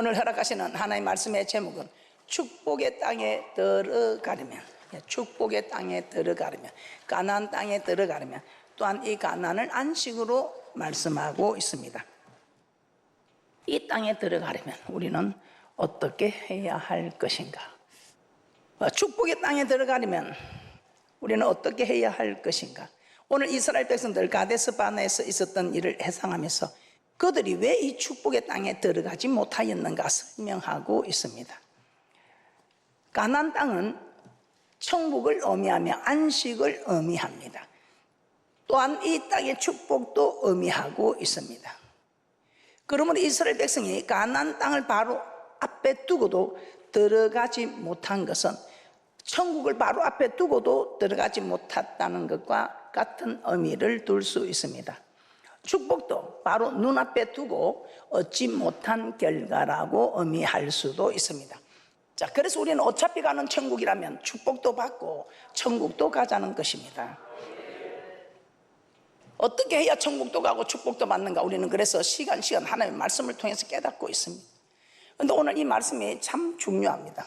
오늘 허락하시는 하나님의 말씀의 제목은 축복의 땅에 들어가려면, 축복의 땅에 들어가려면, 가나안 땅에 들어가려면, 또한 이 가나안을 안식으로 말씀하고 있습니다. 이 땅에 들어가려면 우리는 어떻게 해야 할 것인가? 축복의 땅에 들어가려면 우리는 어떻게 해야 할 것인가? 오늘 이스라엘 백성들 가데스 바네에서 있었던 일을 회상하면서 그들이 왜 이 축복의 땅에 들어가지 못하였는가 설명하고 있습니다. 가나안 땅은 천국을 의미하며 안식을 의미합니다. 또한 이 땅의 축복도 의미하고 있습니다. 그러므로 이스라엘 백성이 가나안 땅을 바로 앞에 두고도 들어가지 못한 것은 천국을 바로 앞에 두고도 들어가지 못했다는 것과 같은 의미를 둘 수 있습니다. 축복도 바로 눈앞에 두고 얻지 못한 결과라고 의미할 수도 있습니다. 자, 그래서 우리는 어차피 가는 천국이라면 축복도 받고 천국도 가자는 것입니다. 어떻게 해야 천국도 가고 축복도 받는가? 우리는 그래서 시간 하나님의 말씀을 통해서 깨닫고 있습니다. 그런데 오늘 이 말씀이 참 중요합니다.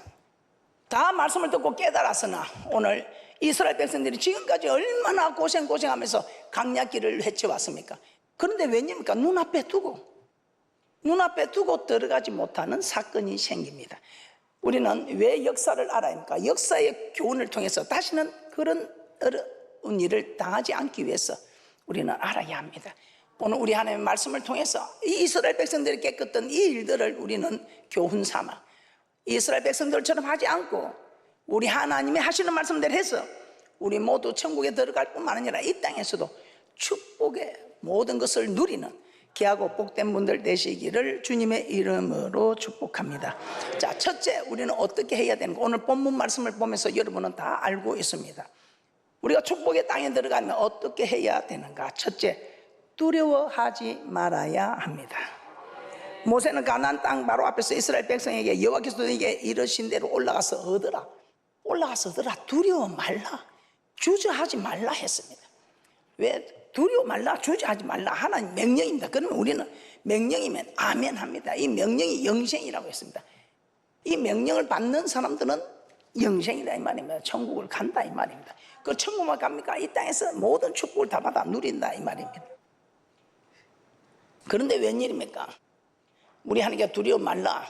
다 말씀을 듣고 깨달았으나 오늘 이스라엘 백성들이 지금까지 얼마나 고생하면서 강약길을 헤쳐왔습니까? 그런데 웬일입니까? 눈앞에 두고 들어가지 못하는 사건이 생깁니다. 우리는 왜 역사를 알아야 합니까? 역사의 교훈을 통해서 다시는 그런 어려운 일을 당하지 않기 위해서 우리는 알아야 합니다. 오늘 우리 하나님의 말씀을 통해서 이 이스라엘 백성들이 깨끗던 이 일들을 우리는 교훈 삼아 이스라엘 백성들처럼 하지 않고 우리 하나님이 하시는 말씀대로 해서 우리 모두 천국에 들어갈 뿐만 아니라 이 땅에서도 축복의 모든 것을 누리는 귀하고 복된 분들 되시기를 주님의 이름으로 축복합니다. 자, 첫째, 우리는 어떻게 해야 되는가? 오늘 본문 말씀을 보면서 여러분은 다 알고 있습니다. 우리가 축복의 땅에 들어가면 어떻게 해야 되는가? 첫째, 두려워하지 말아야 합니다. 모세는 가나안 땅 바로 앞에서 이스라엘 백성에게 여호와께서 너에게 이르신 대로 올라가서 얻으라, 두려워 말라, 주저하지 말라 했습니다. 왜 두려워 말라, 주저하지 말라? 하나님 명령입니다. 그러면 우리는 명령이면 아멘 합니다. 이 명령이 영생이라고 했습니다. 이 명령을 받는 사람들은 영생이다 이 말입니다. 천국을 간다 이 말입니다. 그 천국만 갑니까? 이 땅에서 모든 축복을 다 받아 누린다 이 말입니다. 그런데 웬일입니까? 우리 하나님께 두려워 말라,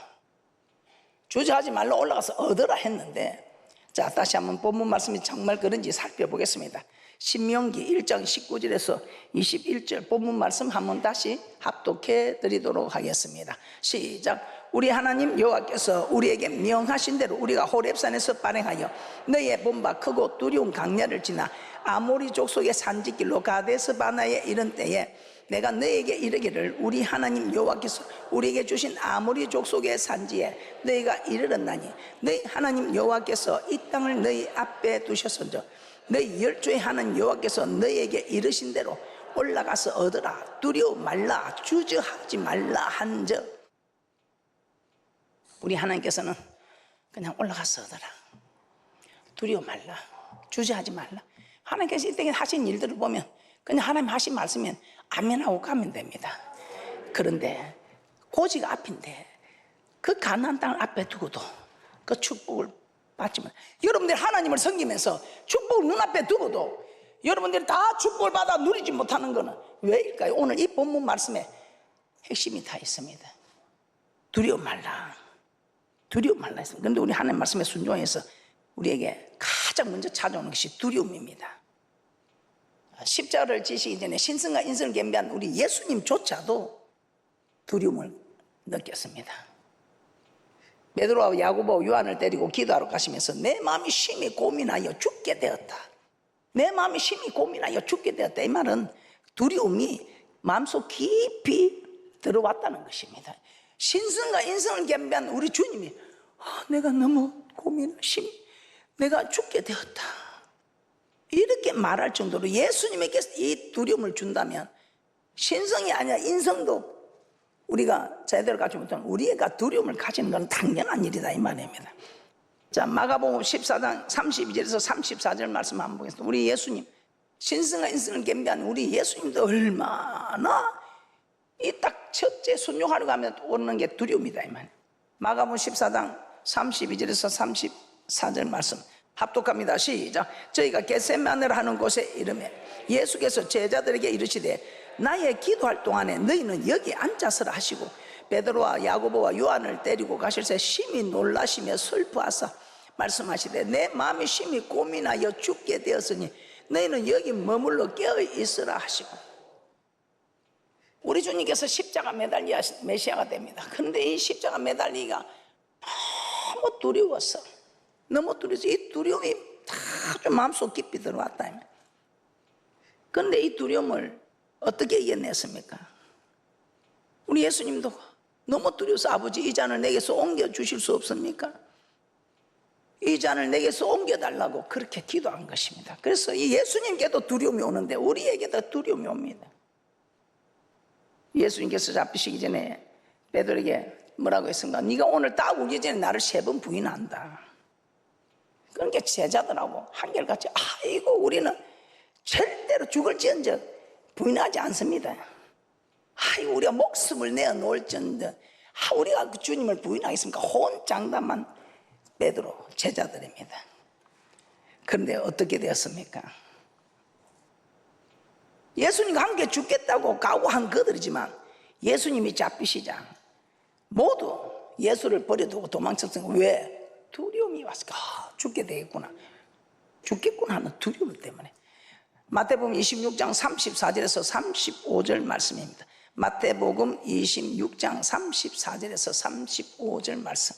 주저하지 말라, 올라가서 얻으라 했는데, 자, 다시 한번 본문 말씀이 정말 그런지 살펴보겠습니다. 신명기 1장 19절에서 21절 본문 말씀 한번 다시 합독해 드리도록 하겠습니다. 시작. 우리 하나님 여호와께서 우리에게 명하신 대로 우리가 호렙산에서 발행하여 너희의 본바 크고 두려운 강야를 지나 아모리 족속의 산지길로 가데스 바나에 이른 때에 내가 너희에게 이르기를 우리 하나님 여호와께서 우리에게 주신 아모리 족속의 산지에 너희가 이르렀나니 너희 하나님 여호와께서 이 땅을 너희 앞에 두셨은즉 너희 열조의 하나님 여호와께서 너희에게 이르신 대로 올라가서 얻으라, 두려워 말라, 주저하지 말라 한즉 우리 하나님께서는 그냥 올라가서 얻어라, 두려워 말라, 주저하지 말라. 하나님께서 이 땅에 하신 일들을 보면 그냥 하나님 하신 말씀이면 아멘하고 가면 됩니다. 그런데 고지가 앞인데 그 가나안 땅을 앞에 두고도 그 축복을 받지만, 여러분들이 하나님을 섬기면서 축복을 눈앞에 두고도 여러분들이 다 축복을 받아 누리지 못하는 것은 왜일까요? 오늘 이 본문 말씀에 핵심이 다 있습니다. 두려워 말라 했습니다. 그런데 우리 하나님 말씀에 순종해서 우리에게 가장 먼저 찾아오는 것이 두려움입니다. 십자가를 지시기 전에 신성과 인성을 겸비한 우리 예수님조차도 두려움을 느꼈습니다. 베드로와 야고보 요한을 데리고 기도하러 가시면서 내 마음이 심히 고민하여 죽게 되었다, 내 마음이 심히 고민하여 죽게 되었다. 이 말은 두려움이 마음속 깊이 들어왔다는 것입니다. 신성과 인성을 겸비한 우리 주님이 내가 너무 고민하심이 내가 죽게 되었다 이렇게 말할 정도로 예수님께서 이 두려움을 준다면 신성이 아니라 인성도 우리가 제대로 가지 못하면 우리가 두려움을 가지는 건 당연한 일이다 이 말입니다. 자, 마가복음 14장 32절에서 34절 말씀 한번 보겠습니다. 우리 예수님, 신성과 인성을 겸비한 우리 예수님도 얼마나 이 딱 첫째 순종하려고 하면 오는 게 두려움이다 이 말이에요. 마가복음 14장 32절에서 34절 말씀 합독합니다. 시작. 저희가 겟세마네를 하는 곳에 이르매 예수께서 제자들에게 이르시되 나의 기도할 동안에 너희는 여기 앉아서라 하시고 베드로와 야고보와 요한을 데리고 가실새 심히 놀라시며 슬퍼하사 말씀하시되 내 마음이 심히 고민하여 죽게 되었으니 너희는 여기 머물러 깨어 있으라 하시고. 우리 주님께서 십자가 매달려 메시아가 됩니다. 그런데 이 십자가 매달리기가 너무 두려웠어. 너무 두려워서 이 두려움이 아주 마음속 깊이 들어왔다. 그런데 이 두려움을 어떻게 이겨냈습니까? 우리 예수님도 너무 두려워서 아버지 이 잔을 내게서 옮겨주실 수 없습니까? 이 잔을 내게서 옮겨달라고 그렇게 기도한 것입니다. 그래서 이 예수님께도 두려움이 오는데 우리에게도 두려움이 옵니다. 예수님께서 잡히시기 전에 베드로에게 뭐라고 했습니까? 네가 오늘 딱 오기 전에 나를 3번 부인한다. 그러니까 제자들하고 한결같이 아이고 우리는 절대로 죽을지언정 부인하지 않습니다. 아이고 우리가 목숨을 내어놓을지언정 우리가 그 주님을 부인하겠습니까? 혼장담한 베드로 제자들입니다. 그런데 어떻게 되었습니까? 예수님과 함께 죽겠다고 각오한 그들이지만 예수님이 잡히시자 모두 예수를 버려두고 도망쳤으니까 왜? 두려움이 왔을까? 죽게 되겠구나, 죽겠구나 하는 두려움 때문에. 마태복음 26장 34절에서 35절 말씀입니다. 마태복음 26장 34절에서 35절 말씀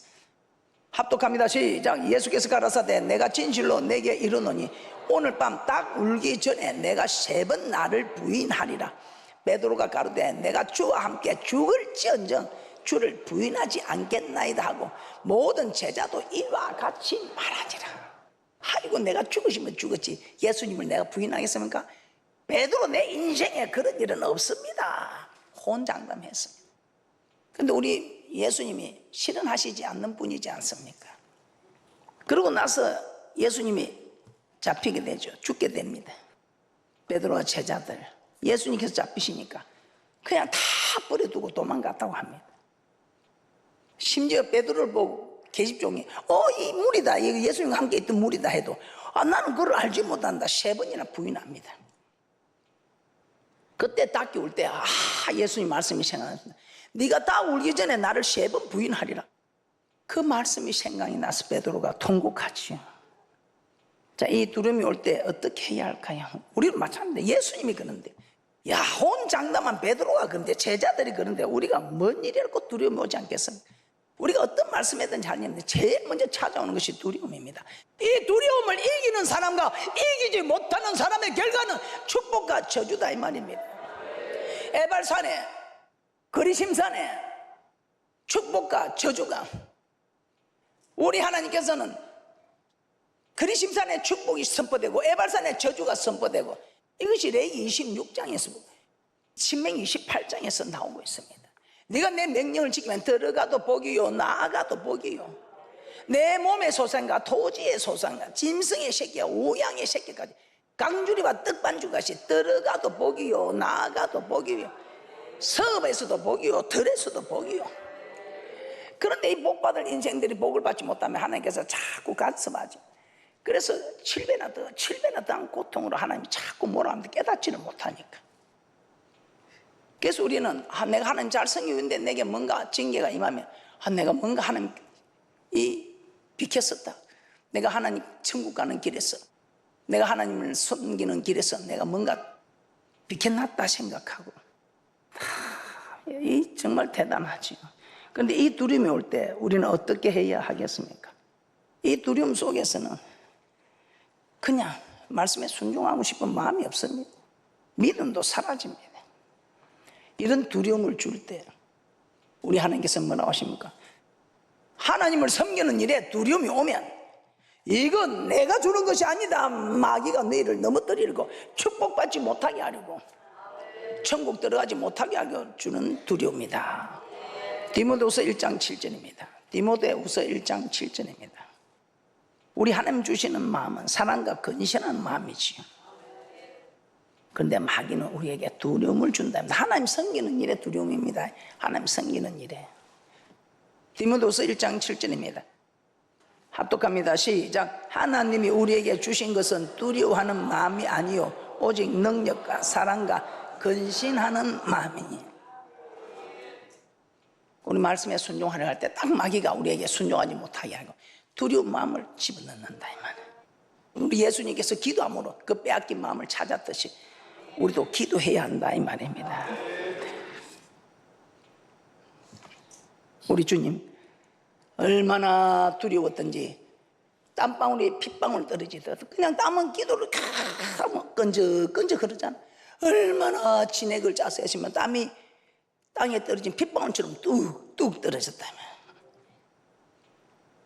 합독합니다. 시작. 예수께서 가라사대 내가 진실로 내게 이르노니 오늘 밤 딱 울기 전에 내가 3번 나를 부인하리라. 베드로가 가로되 내가 주와 함께 죽을지언정 주를 부인하지 않겠나이다 하고 모든 제자도 이와 같이 말하지라. 아이고 내가 죽으시면 죽었지 예수님을 내가 부인하겠습니까? 베드로 내 인생에 그런 일은 없습니다. 혼장담했습니다. 그런데 우리 예수님이 실현하시지 않는 분이지 않습니까? 그러고 나서 예수님이 잡히게 되죠. 죽게 됩니다. 베드로와 제자들 예수님께서 잡히시니까 그냥 다 버려두고 도망갔다고 합니다. 심지어 베드로를 보고 계집종이 이 물이다, 이 예수님과 함께 있던 물이다 해도 나는 그걸 알지 못한다 3번이나 부인합니다. 그때 딱 울 때 예수님 말씀이 생각났습니다. 네가 딱 울기 전에 나를 3번 부인하리라. 그 말씀이 생각이 나서 베드로가 통곡하지요. 자, 이 두려움이 올 때 어떻게 해야 할까요? 우리는 마찬가지인데 예수님이 그런데 혼장담한 베드로가 그런데 제자들이 그런데 우리가 뭔 일이라고 두려움이 오지 않겠습니까? 우리가 어떤 말씀이든 잘했는데 제일 먼저 찾아오는 것이 두려움입니다. 이 두려움을 이기는 사람과 이기지 못하는 사람의 결과는 축복과 저주다 이 말입니다. 에발산에 그리심산에 축복과 저주가, 우리 하나님께서는 그리심산에 축복이 선포되고 에발산에 저주가 선포되고 이것이 레위기 26장에서 신명기 28장에서 나오고 있습니다. 네가 내 명령을 지키면 들어가도 복이요 나아가도 복이요 내 몸의 소산과 토지의 소산과 짐승의 새끼와 우양의 새끼까지 강주리와 떡반죽같이 들어가도 복이요 나아가도 복이요 사업에서도 복이요 들에서도 복이요. 그런데 이 복받을 인생들이 복을 받지 못하면 하나님께서 자꾸 간섭하죠. 그래서 7배나 더한 고통으로 하나님이 자꾸 몰아가는데 깨닫지를 못하니까. 그래서 우리는 내가 하나님 잘 섬기는데 내게 뭔가 징계가 임하면 내가 뭔가 하나님 비켰었다, 내가 하나님 천국 가는 길에서 내가 하나님을 섬기는 길에서 내가 뭔가 비켜놨다 생각하고 이 정말 대단하죠. 그런데 이 두려움이 올 때 우리는 어떻게 해야 하겠습니까? 이 두려움 속에서는 그냥 말씀에 순종하고 싶은 마음이 없습니다. 믿음도 사라집니다. 이런 두려움을 줄 때 우리 하나님께서 뭐라고 하십니까? 하나님을 섬기는 일에 두려움이 오면 이건 내가 주는 것이 아니다, 마귀가 너희를 넘어뜨리고 축복받지 못하게 하려고 천국 들어가지 못하게 하려 주는 두려움이다. 디모데후서 1장 7절입니다. 디모데후서 1장 7절입니다. 우리 하나님 주시는 마음은 사랑과 근신한 마음이지요. 그런데 마귀는 우리에게 두려움을 준답니다. 하나님 섬기는 일에 두려움입니다. 하나님 섬기는 일에 디모데후서 1장 7절입니다. 합독합니다. 시작. 하나님이 우리에게 주신 것은 두려워하는 마음이 아니요 오직 능력과 사랑과 근신하는 마음이니. 우리 말씀에 순종하려 할 때 딱 마귀가 우리에게 순종하지 못하게 하고 두려운 마음을 집어넣는다 이 말이에요. 우리 예수님께서 기도함으로 그 빼앗긴 마음을 찾았듯이 우리도 기도해야 한다 이 말입니다. 우리 주님 얼마나 두려웠던지 땀방울이 핏방울 떨어지더라도 그냥 땀은 기도를 끈적끈적 흐르잖아. 얼마나 진액을 짜서 하시면 땀이 땅에 떨어진 핏방울처럼 뚝뚝 떨어졌다면,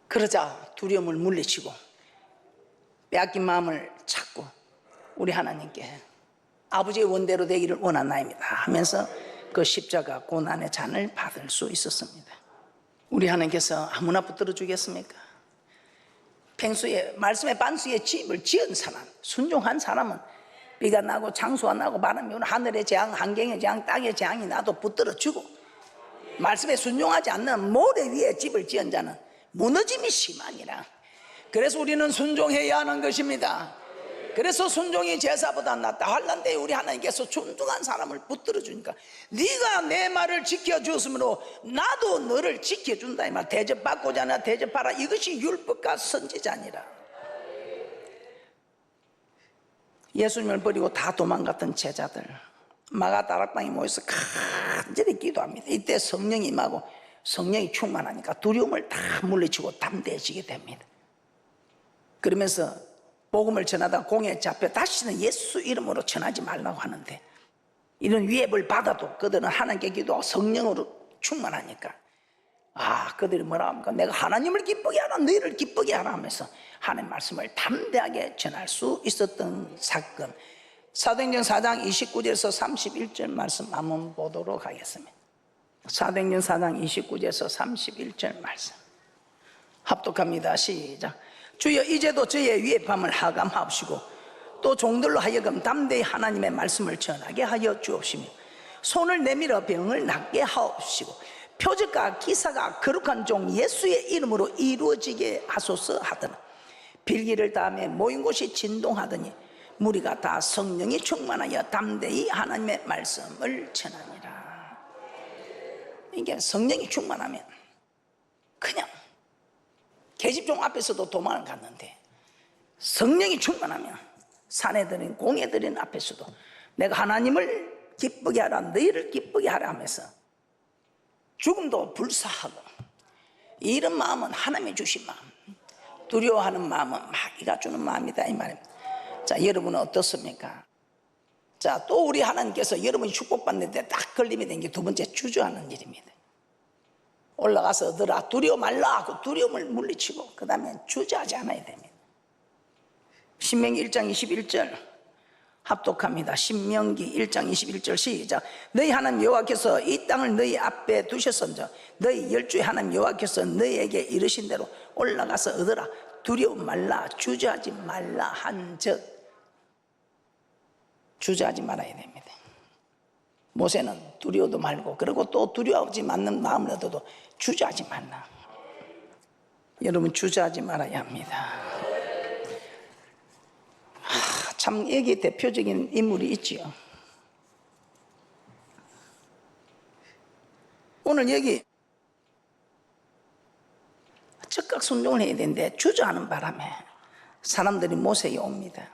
그러자 두려움을 물리치고 빼앗긴 마음을 찾고 우리 하나님께 아버지의 원대로 되기를 원하나이다 하면서 그 십자가 고난의 잔을 받을 수 있었습니다. 우리 하나님께서 아무나 붙들어 주겠습니까? 평소에 말씀의 반수에 집을 지은 사람, 순종한 사람은 비가 나고 장수가 나고 바람이 오고 하늘의 재앙, 환경의 재앙, 땅의 재앙이 나도 붙들어 주고, 말씀에 순종하지 않는 모래 위에 집을 지은 자는 무너짐이 심하니라. 그래서 우리는 순종해야 하는 것입니다. 그래서 순종이 제사보다 낫다. 환난 때에 우리 하나님께서 순종한 사람을 붙들어 주니까 네가 내 말을 지켜주었으므로 나도 너를 지켜준다 이 말. 대접받고자 하나 대접하라. 이것이 율법과 선지자니라. 예수님을 버리고 다 도망갔던 제자들 마가 다락방에 모여서 간절히 기도합니다. 이때 성령이 임하고 성령이 충만하니까 두려움을 다 물리치고 담대해지게 됩니다. 그러면서 복음을 전하다 공에 잡혀 다시는 예수 이름으로 전하지 말라고 하는데, 이런 위협을 받아도 그들은 하나님께 기도하고 성령으로 충만하니까 그들이 뭐라 합니까? 내가 하나님을 기쁘게 하라, 너희를 기쁘게 하라 하면서 하나님의 말씀을 담대하게 전할 수 있었던 사건. 사도행전 4장 29절에서 31절 말씀 한번 보도록 하겠습니다. 사도행전 4장 29절에서 31절 말씀 합독합니다. 시작. 주여 이제도 저의 위협함을 하감하옵시고 또 종들로 하여금 담대히 하나님의 말씀을 전하게 하여 주옵시며 손을 내밀어 병을 낫게 하옵시고 표적과 기사가 거룩한 종 예수의 이름으로 이루어지게 하소서 하더라. 빌기를 다음에 모인 곳이 진동하더니 무리가 다 성령이 충만하여 담대히 하나님의 말씀을 전하니라. 이게 성령이 충만하면 그냥 계집종 앞에서도 도망을 갔는데, 성령이 충만하면 사내들인 공예들인 앞에서도 내가 하나님을 기쁘게 하라, 너희를 기쁘게 하라 하면서 죽음도 불사하고, 이런 마음은 하나님이 주신 마음, 두려워하는 마음은 마귀가 주는 마음이다 이 말입니다. 자, 여러분은 어떻습니까? 자, 또 우리 하나님께서 여러분이 축복받는데 딱 걸림이 된 게 두 번째 주저하는 일입니다. 올라가서 얻으라, 두려워 말라 하고 두려움을 물리치고 그 다음에 주저하지 않아야 됩니다. 신명기 1장 21절 합독합니다. 신명기 1장 21절 시작. 너희 하나님 여호와께서 이 땅을 너희 앞에 두셨은즉 너희 열주의 하나님 여호와께서 너희에게 이르신 대로 올라가서 얻으라, 두려워 말라, 주저하지 말라 한즉 주저하지 말아야 됩니다. 모세는 두려워도 말고, 그리고 또 두려워하지 않는 마음을 얻어도 주저하지 말라. 여러분 주저하지 말아야 합니다. 참 여기 대표적인 인물이 있지요. 오늘 여기 즉각 순종을 해야 되는데 주저하는 바람에 사람들이 모세에 옵니다.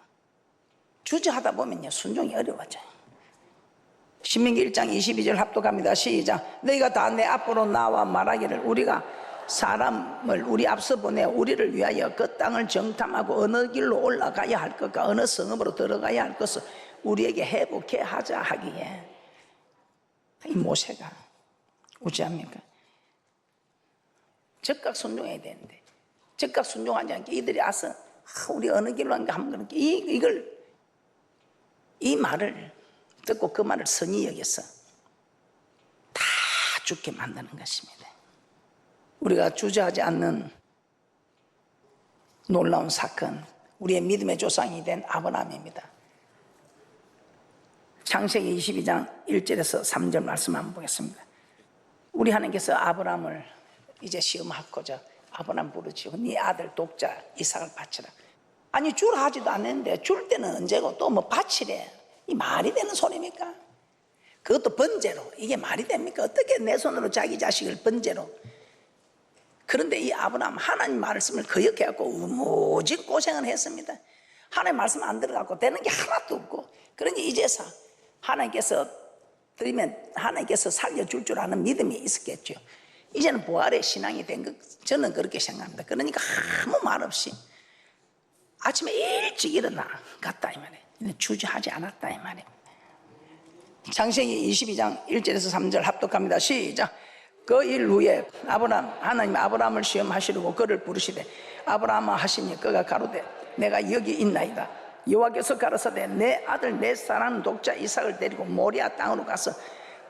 주저하다 보면요 순종이 어려워져요. 신명기 1장 22절 합독합니다. 시작. 너희가 다 내 앞으로 나와 말하기를 우리가 사람을 우리 앞서 보내 우리를 위하여 그 땅을 정탐하고 어느 길로 올라가야 할 것과 어느 성읍으로 들어가야 할 것을 우리에게 회복해 하자 하기에, 이 모세가 어찌합니까? 즉각 순종해야 되는데 즉각 순종하지 않게 이들이 와서 우리 어느 길로 한가 하면 이 말을 듣고 그 말을 선히 여겨서 다 죽게 만드는 것입니다. 우리가 주저하지 않는 놀라운 사건, 우리의 믿음의 조상이 된 아브라함입니다. 창세기 22장 1절에서 3절 말씀 한번 보겠습니다. 우리 하나님께서 아브라함을 이제 시험하고자 아브라함 부르지고 네 아들 독자 이삭을 바치라. 아니 주라 하지도 않는데 줄 때는 언제고 또 뭐 바치래. 이 말이 되는 소리입니까? 그것도 번제로. 이게 말이 됩니까? 어떻게 내 손으로 자기 자식을 번제로. 그런데 이 아브라함 하나님 말씀을 거역해갖고 오직 고생을 했습니다. 하나님 말씀 안 들어갖고 되는 게 하나도 없고, 그러니 이제서 하나님께서 드리면 하나님께서 살려줄 줄 아는 믿음이 있었겠죠. 이제는 부활의 신앙이 된 것, 저는 그렇게 생각합니다. 그러니까 아무 말 없이 아침에 일찍 일어나 갔다 이 말이에요. 주저하지 않았다 이 말이에요. 창세기 22장 1절에서 3절 합독합니다. 시작. 그 일 후에 하나님 아브라함을 시험하시려고 그를 부르시되 아브라함아 하시니 그가 가로되 내가 여기 있나이다. 여호와께서 가라사대 내 아들 내 사랑하는 독자 이삭을 데리고 모리아 땅으로 가서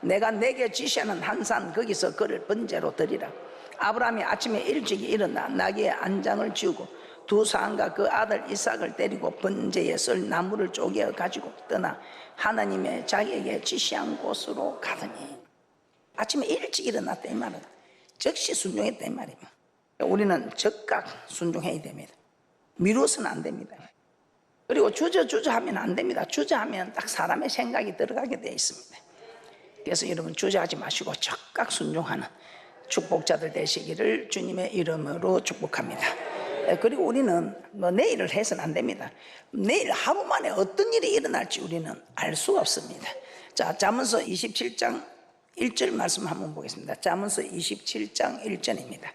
내가 내게 지시하는 한 산 거기서 그를 번제로 드리라. 아브라함이 아침에 일찍 일어나 나귀의 안장을 지우고 두 사람과 그 아들 이삭을 데리고 번제에 쓸 나무를 쪼개어 가지고 떠나 하나님의 자기에게 지시한 곳으로 가더니, 아침에 일찍 일어났다 이 말은 즉시 순종했다 이 말입니다. 우리는 즉각 순종해야 됩니다. 미루어서는 안 됩니다. 그리고 주저하면 안 됩니다. 주저하면 딱 사람의 생각이 들어가게 되어 있습니다. 그래서 여러분 주저하지 마시고 즉각 순종하는 축복자들 되시기를 주님의 이름으로 축복합니다. 그리고 우리는 뭐 내일을 해서는 안 됩니다. 내일 하루 만에 어떤 일이 일어날지 우리는 알 수가 없습니다. 자, 잠언서 27장 1절 말씀 한번 보겠습니다. 잠언서 27장 1절입니다.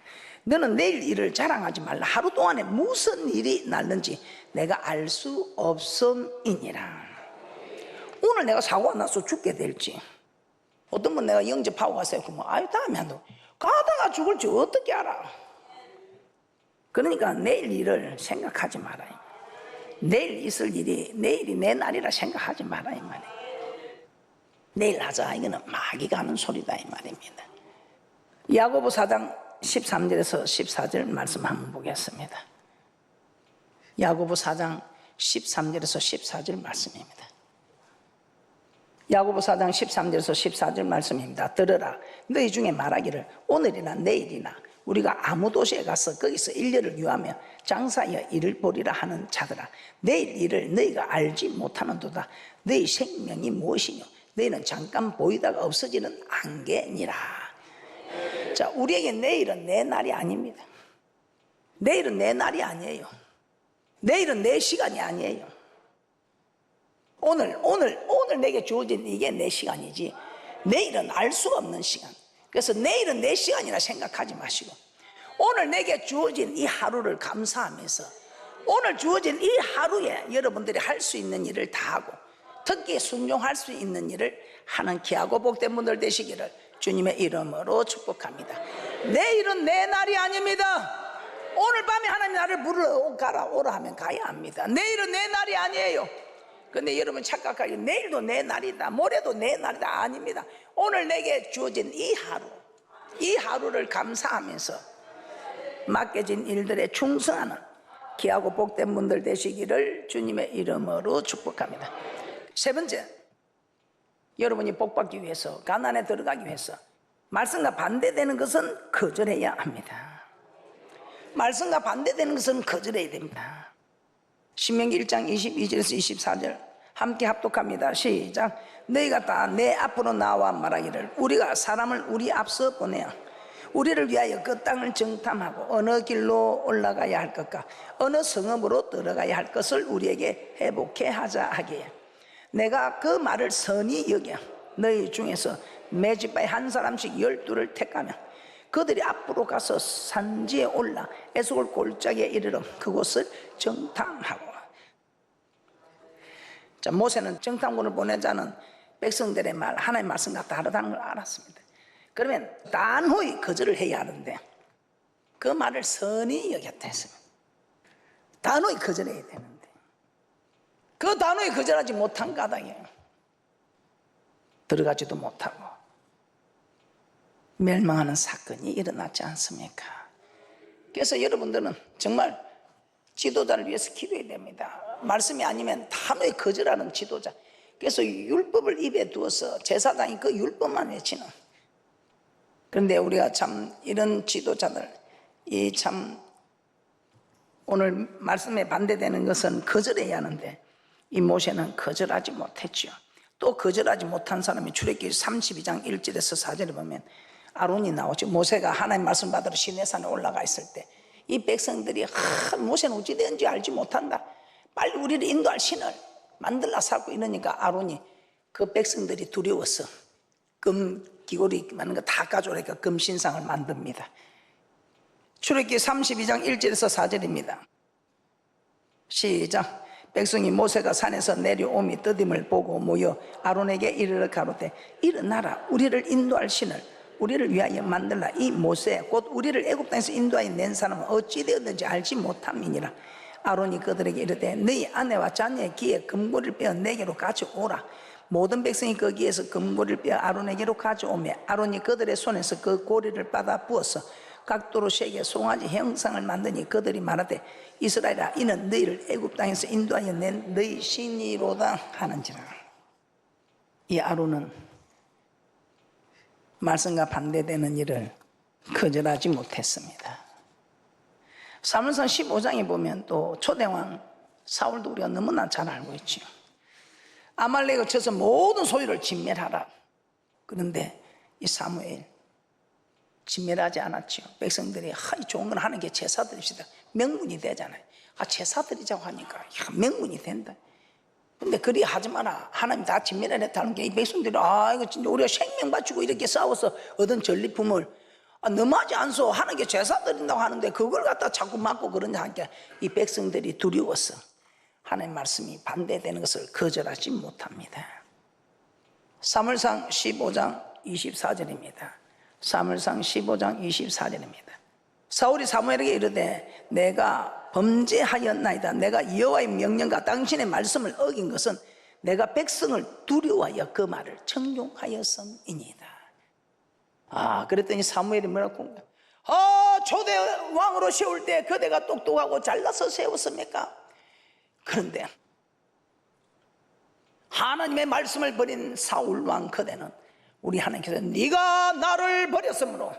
너는 내일 일을 자랑하지 말라. 하루 동안에 무슨 일이 날는지 내가 알 수 없음이니라. 오늘 내가 사고가 나서 죽게 될지, 어떤 분 내가 영접하고 갔어요. 그러면 아유 다음에 한다. 가다가 죽을지 어떻게 알아? 그러니까 내일 일을 생각하지 말아요. 내일 있을 일이 내일이 내 날이라 생각하지 마라 이 말이에요. 내일 하자 이거는 마귀가 하는 소리다 이 말입니다. 야고보 4장 13절에서 14절 말씀 한번 보겠습니다. 야고보 4장 13절에서 14절 말씀입니다. 야고보 4장 13절에서 14절 말씀입니다. 들으라. 너희 중에 말하기를 오늘이나 내일이나 우리가 아무 도시에 가서 거기서 1년을 유하며 장사하여 일을 보리라 하는 자들아, 내일 일을 너희가 알지 못하는도다. 너희 생명이 무엇이뇨? 너희는 잠깐 보이다가 없어지는 안개니라. 자, 우리에게 내일은 내 날이 아닙니다. 내일은 내 날이 아니에요. 내일은 내 시간이 아니에요. 오늘 내게 주어진 이게 내 시간이지 내일은 알 수가 없는 시간. 그래서 내일은 내 시간이라 생각하지 마시고 오늘 내게 주어진 이 하루를 감사하면서 오늘 주어진 이 하루에 여러분들이 할 수 있는 일을 다 하고 특히 순종할 수 있는 일을 하는 귀하고 복된 분들 되시기를 주님의 이름으로 축복합니다. 내일은 내 날이 아닙니다. 오늘 밤에 하나님 나를 부르러 가라 오라 하면 가야 합니다. 내일은 내 날이 아니에요. 근데 여러분 착각하기 내일도 내 날이다 모레도 내 날이다. 아닙니다. 오늘 내게 주어진 이 하루를 감사하면서 맡겨진 일들에 충성하는 귀하고 복된 분들 되시기를 주님의 이름으로 축복합니다. 세 번째, 여러분이 복받기 위해서 가난에 들어가기 위해서 말씀과 반대되는 것은 거절해야 합니다. 말씀과 반대되는 것은 거절해야 됩니다. 신명기 1장 22절에서 24절 함께 합독합니다. 시작. 너희가 다 내 앞으로 나와 말하기를 우리가 사람을 우리 앞서 보내어 우리를 위하여 그 땅을 정탐하고 어느 길로 올라가야 할 것과 어느 성읍으로 들어가야 할 것을 우리에게 회복해 하자 하기에 내가 그 말을 선히 여겨 너희 중에서 매집바에 한 사람씩 12를 택하며 그들이 앞으로 가서 산지에 올라 에스골 골짜기에 이르러 그곳을 정탐하고. 자, 모세는 정탐군을 보내자는 백성들의 말 하나님의 말씀과 다르다는 걸 알았습니다. 그러면 단호히 거절을 해야 하는데 그 말을 선히 여겼다 했습니다. 단호히 거절해야 되는데 그 단호히 거절하지 못한 까닭에 들어가지도 못하고 멸망하는 사건이 일어났지 않습니까? 그래서 여러분들은 정말 지도자를 위해서 기도해야 됩니다. 말씀이 아니면 단호히 거절하는 지도자. 그래서 율법을 입에 두어서 제사장이 그 율법만 외치는, 그런데 우리가 참 이런 지도자들, 이 참 오늘 말씀에 반대되는 것은 거절해야 하는데 이 모세는 거절하지 못했죠. 또 거절하지 못한 사람이 출애굽기 32장 1절에서 4절에 보면 아론이 나오죠. 모세가 하나님 말씀 받으러 시내산에 올라가 있을 때 이 백성들이 모세는 어찌 되는지 알지 못한다, 빨리 우리를 인도할 신을 만들라 살고 이러니까 아론이 그 백성들이 두려워서 금 귀고리 많은 거 다 가져오니까 금 신상을 만듭니다. 출애굽기 32장 1절에서 4절입니다. 시작. 백성이 모세가 산에서 내려오미 떠짐을 보고 모여 아론에게 이르러 가로되 일어나라, 우리를 인도할 신을 우리를 위하여 만들라. 이 모세 곧 우리를 애굽 땅에서 인도하여 낸 사람은 어찌 되었는지 알지 못함이니라. 아론이 그들에게 이르되 너희 아내와 자녀의 귀에 금고리를 빼어 내게로 가져오라. 모든 백성이 거기에서 금고리를 빼어 아론에게로 가져오며 아론이 그들의 손에서 그 고리를 받아 부어서 각도로 세게 송아지 형상을 만드니 그들이 말하되 이스라엘아, 이는 너희를 애굽 땅에서 인도하여 낸 너희 신이로다 하는지라. 이 아론은 말씀과 반대되는 일을 거절하지 못했습니다. 사무엘상 15장에 보면 또 초대왕 사울도 우리가 너무나 잘 알고 있죠. 아말렉을 쳐서 모든 소유를 진멸하라. 그런데 이 사무엘 진멸하지 않았죠. 백성들이 좋은 건 하는 게 제사 드립시다. 명분이 되잖아요. 제사 드리자고 하니까 명분이 된다. 근데 그리 하지 마라, 하나님 다 진멸하랬다는 게 이 백성들이 이거 진짜 우리가 생명 바치고 이렇게 싸워서 얻은 전리품을 너무하지 않소, 하는 게 제사 드린다고 하는데 그걸 갖다 자꾸 맞고 그러냐 하니까 이 백성들이 두려워서 하나님 말씀이 반대되는 것을 거절하지 못합니다. 사무엘상 15장 24절입니다. 사무엘상 15장 24절입니다. 사울이 사무엘에게 이르되 내가 범죄하였나이다. 내가 여호와의 명령과 당신의 말씀을 어긴 것은 내가 백성을 두려워하여 그 말을 청종하였음이니이다. 그랬더니 사무엘이 뭐라고 초대 왕으로 세울 때 그대가 똑똑하고 잘나서 세웠습니까? 그런데 하나님의 말씀을 버린 사울 왕 그대는 우리 하나님께서 네가 나를 버렸으므로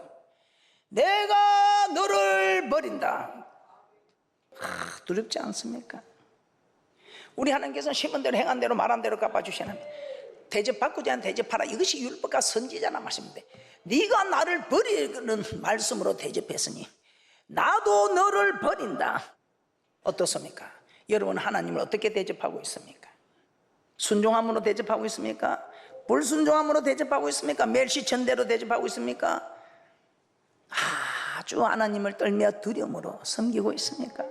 내가 너를 버린다. 두렵지 않습니까? 우리 하나님께서 심은 대로 행한 대로 말한 대로 갚아주시는, 대접받고자 하는 대접하라. 이것이 율법과 선지자나 말씀인데 네가 나를 버리는 말씀으로 대접했으니 나도 너를 버린다. 어떻습니까? 여러분 하나님을 어떻게 대접하고 있습니까? 순종함으로 대접하고 있습니까? 불순종함으로 대접하고 있습니까? 멸시천대로 대접하고 있습니까? 아주 하나님을 떨며 두려움으로 섬기고 있습니까?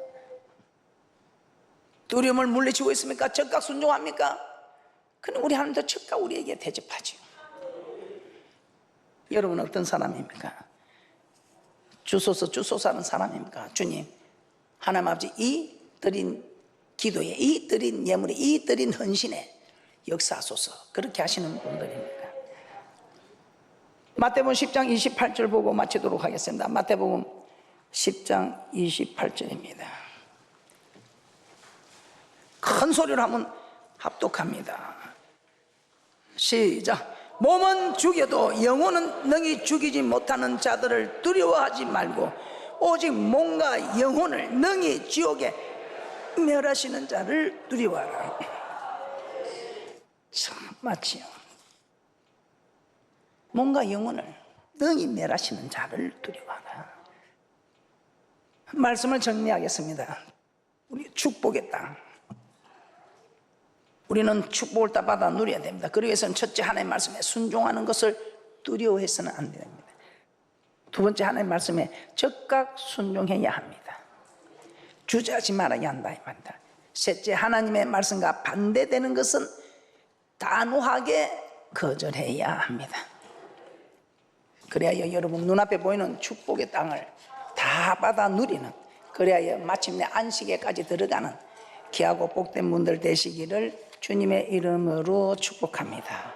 두려움을 물리치고 있습니까? 적각 순종합니까? 그럼 우리 하나님도 적각 우리에게 대접하죠. 여러분 어떤 사람입니까? 주소서 하는 사람입니까? 주님, 하나님 아버지, 이 드린 기도에, 이 드린 예물에, 이 드린 헌신에 역사하소서, 그렇게 하시는 분들입니다. 마태복음 10장 28절 보고 마치도록 하겠습니다. 마태복음 10장 28절입니다. 큰 소리로 하면 합독합니다. 시작. 몸은 죽여도 영혼은 능히 죽이지 못하는 자들을 두려워하지 말고 오직 몸과 영혼을 능히 지옥에 멸하시는 자를 두려워하라. 참 맞지요. 몸과 영혼을 능히 멸하시는 자를 두려워하라. 말씀을 정리하겠습니다. 우리 축복의 땅, 우리는 축복을 다 받아 누려야 됩니다. 그러기 위해서는 첫째, 하나님의 말씀에 순종하는 것을 두려워해서는 안 됩니다. 두 번째, 하나님의 말씀에 적각 순종해야 합니다. 주저하지 말아야 한다 이 말입니다. 셋째, 하나님의 말씀과 반대되는 것은 단호하게 거절해야 합니다. 그래야 여러분 눈앞에 보이는 축복의 땅을 다 받아 누리는, 그래야 마침내 안식에까지 들어가는 귀하고 복된 분들 되시기를 주님의 이름으로 축복합니다.